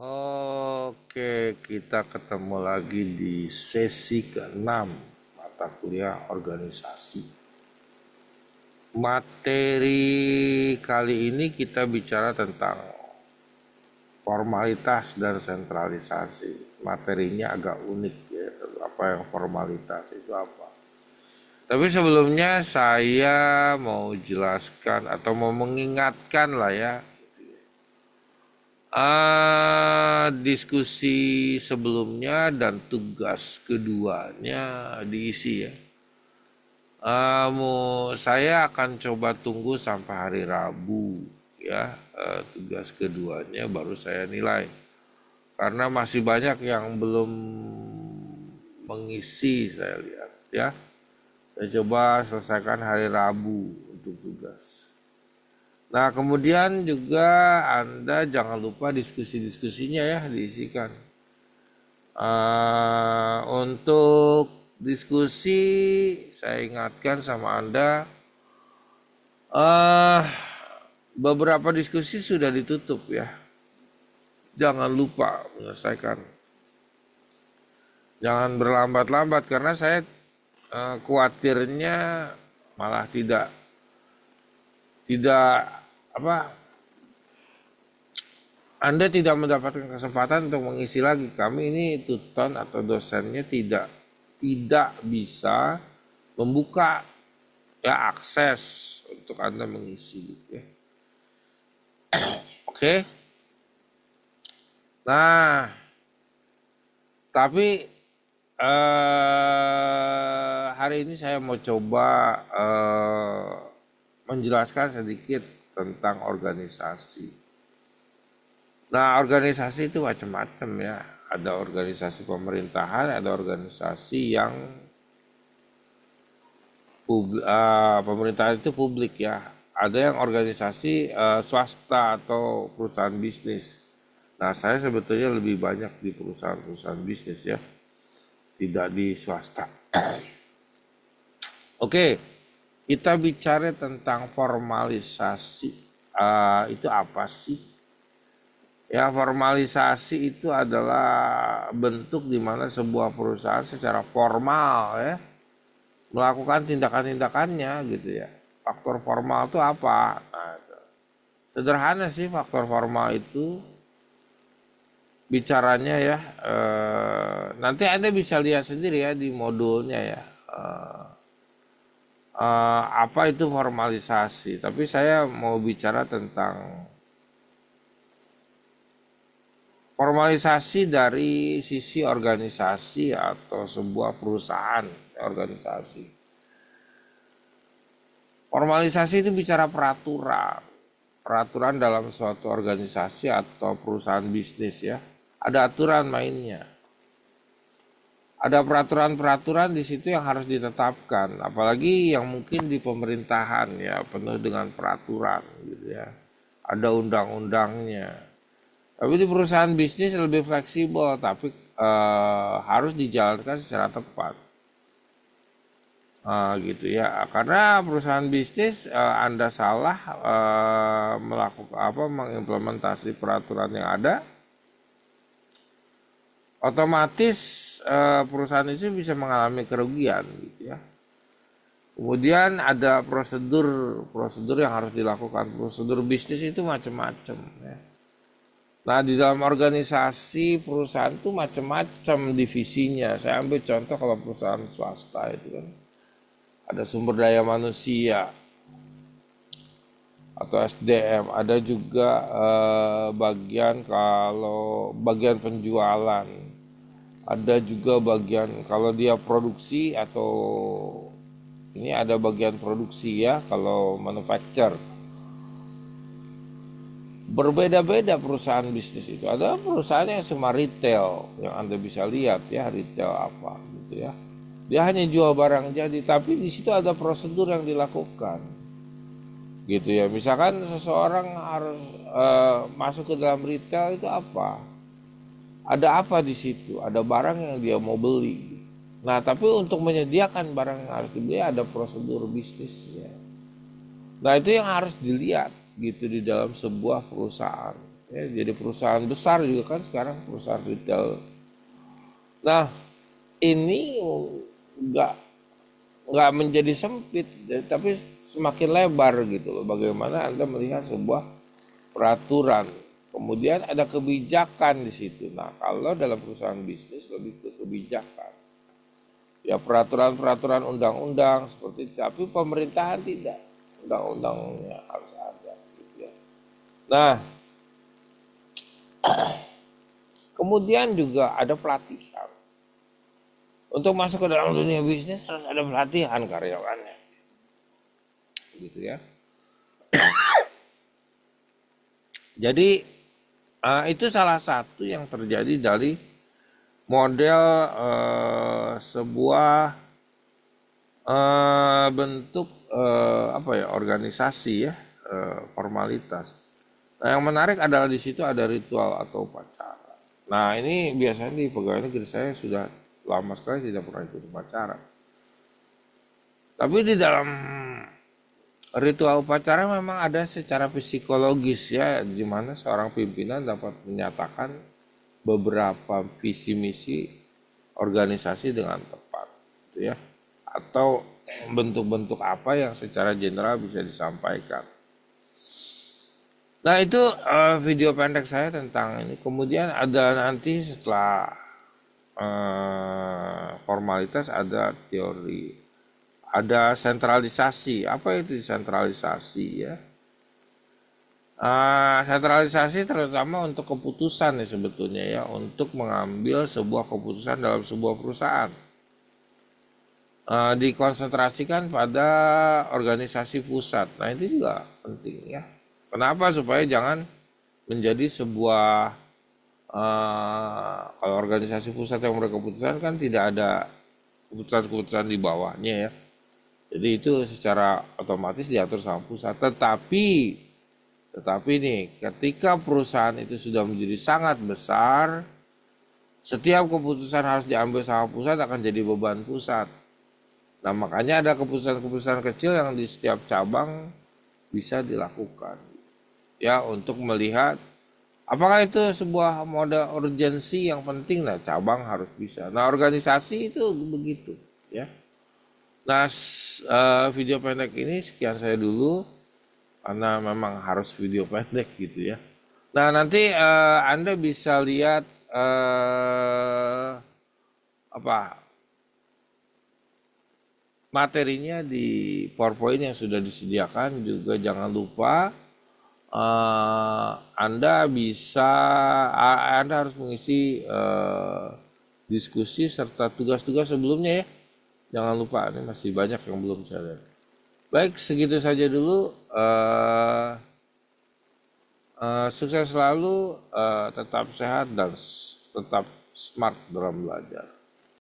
Oke, kita ketemu lagi di sesi ke-6 mata kuliah organisasi. Materi kali ini kita bicara tentang formalitas dan sentralisasi. Materinya agak unik ya, apa yang formalitas itu apa. Tapi sebelumnya saya mau jelaskan atau mau mengingatkan lah ya, diskusi sebelumnya dan tugas keduanya diisi ya. Saya akan coba tunggu sampai hari Rabu ya, tugas keduanya baru saya nilai. Karena masih banyak yang belum mengisi saya lihat ya. Saya coba selesaikan hari Rabu untuk tugas. Nah, kemudian juga Anda jangan lupa diskusi-diskusinya ya diisikan. Untuk diskusi saya ingatkan sama Anda, beberapa diskusi sudah ditutup ya. Jangan lupa menyelesaikan. Jangan berlambat-lambat karena saya khawatirnya malah tidak Anda tidak mendapatkan kesempatan untuk mengisi lagi. Kami ini tutor atau dosennya tidak bisa membuka ya akses untuk Anda mengisi gitu ya. Oke. Nah, tapi hari ini saya mau coba menjelaskan sedikit tentang organisasi. Nah, organisasi itu macam-macam ya. Ada organisasi pemerintahan, ada organisasi yang pemerintahan itu publik ya. Ada yang organisasi swasta atau perusahaan bisnis. Nah, saya sebetulnya lebih banyak di perusahaan bisnis ya, tidak di swasta. Oke, kita bicara tentang formalisasi. Itu apa sih? Ya, formalisasi itu adalah bentuk di mana sebuah perusahaan secara formal ya melakukan tindakan-tindakannya gitu ya. Faktor formal itu apa? Nah, sederhana sih faktor formal itu bicaranya ya. Nanti Anda bisa lihat sendiri ya di modulnya ya. Apa itu formalisasi? Tapi saya mau bicara tentang formalisasi dari sisi organisasi atau sebuah perusahaan organisasi. Formalisasi itu bicara peraturan dalam suatu organisasi atau perusahaan bisnis ya. Ada aturan mainnya. Ada peraturan-peraturan di situ yang harus ditetapkan, apalagi yang mungkin di pemerintahan ya penuh dengan peraturan gitu ya. Ada undang-undangnya. Tapi di perusahaan bisnis lebih fleksibel, tapi harus dijalankan secara tepat. Gitu ya. Karena perusahaan bisnis Anda salah mengimplementasi peraturan yang ada, otomatis perusahaan itu bisa mengalami kerugian gitu ya. Kemudian ada prosedur yang harus dilakukan. Prosedur bisnis itu macam-macam ya. Nah, di dalam organisasi perusahaan itu macam-macam divisinya. Saya ambil contoh kalau perusahaan swasta itu kan ada sumber daya manusia atau SDM, ada juga bagian penjualan, ada juga bagian kalau dia produksi atau ini ada bagian produksi ya kalau manufacture. Berbeda-beda perusahaan bisnis itu. Ada perusahaan yang cuma retail yang Anda bisa lihat ya, retail apa gitu ya. Dia hanya jual barang jadi, tapi di situ ada prosedur yang dilakukan. Gitu ya. Misalkan seseorang harus masuk ke dalam retail itu apa? Ada apa di situ? Ada barang yang dia mau beli. Nah, tapi untuk menyediakan barang yang harus dibeli ada prosedur bisnisnya. Nah, itu yang harus dilihat gitu di dalam sebuah perusahaan Ya, jadi perusahaan besar juga kan sekarang, perusahaan retail. Nah, ini nggak nggak menjadi sempit, tapi semakin lebar gitu loh. Bagaimana Anda melihat sebuah peraturan, kemudian ada kebijakan di situ. Nah, kalau dalam perusahaan bisnis lebih ke kebijakan, ya peraturan-peraturan undang-undang seperti itu, tapi pemerintahan tidak, undang-undangnya harus ada gitu ya. Nah, kemudian juga ada pelatihan. Untuk masuk ke dalam dunia bisnis harus ada pelatihan karyawannya, gitu ya. Jadi itu salah satu yang terjadi dari model sebuah bentuk apa ya, organisasi ya, formalitas. Nah, yang menarik adalah di situ ada ritual atau upacara. Nah, ini biasanya di pegawai negeri, saya sudah lama sekali tidak pernah ikut upacara. Tapi di dalam ritual upacara memang ada secara psikologis ya, di mana seorang pimpinan dapat menyatakan beberapa visi misi organisasi dengan tepat, gitu ya. Atau bentuk-bentuk apa yang secara general bisa disampaikan. Nah, itu video pendek saya tentang ini. Kemudian ada nanti setelah formalitas ada teori, ada sentralisasi. Apa itu sentralisasi ya? Sentralisasi terutama untuk keputusan ya sebetulnya ya, untuk mengambil sebuah keputusan dalam sebuah perusahaan. Dikonsentrasikan pada organisasi pusat. Nah, itu juga penting ya. Kenapa? Supaya jangan menjadi sebuah kalau organisasi pusat yang berkeputusan kan tidak ada keputusan-keputusan di bawahnya ya. Jadi itu secara otomatis diatur sama pusat. Tetapi nih, ketika perusahaan itu sudah menjadi sangat besar, setiap keputusan harus diambil sama pusat akan jadi beban pusat. Nah, makanya ada keputusan-keputusan kecil yang di setiap cabang bisa dilakukan. Ya, untuk melihat apakah itu sebuah mode urgensi yang penting. Nah, cabang harus bisa. Nah, organisasi itu begitu, ya. Nah, video pendek ini sekian saya dulu, karena memang harus video pendek gitu ya. Nah, nanti Anda bisa lihat materinya di PowerPoint yang sudah disediakan. Juga jangan lupa Anda harus mengisi diskusi serta tugas-tugas sebelumnya ya. Jangan lupa, ini masih banyak yang belum saya lihat. Baik, segitu saja dulu. Sukses selalu, tetap sehat dan tetap smart dalam belajar.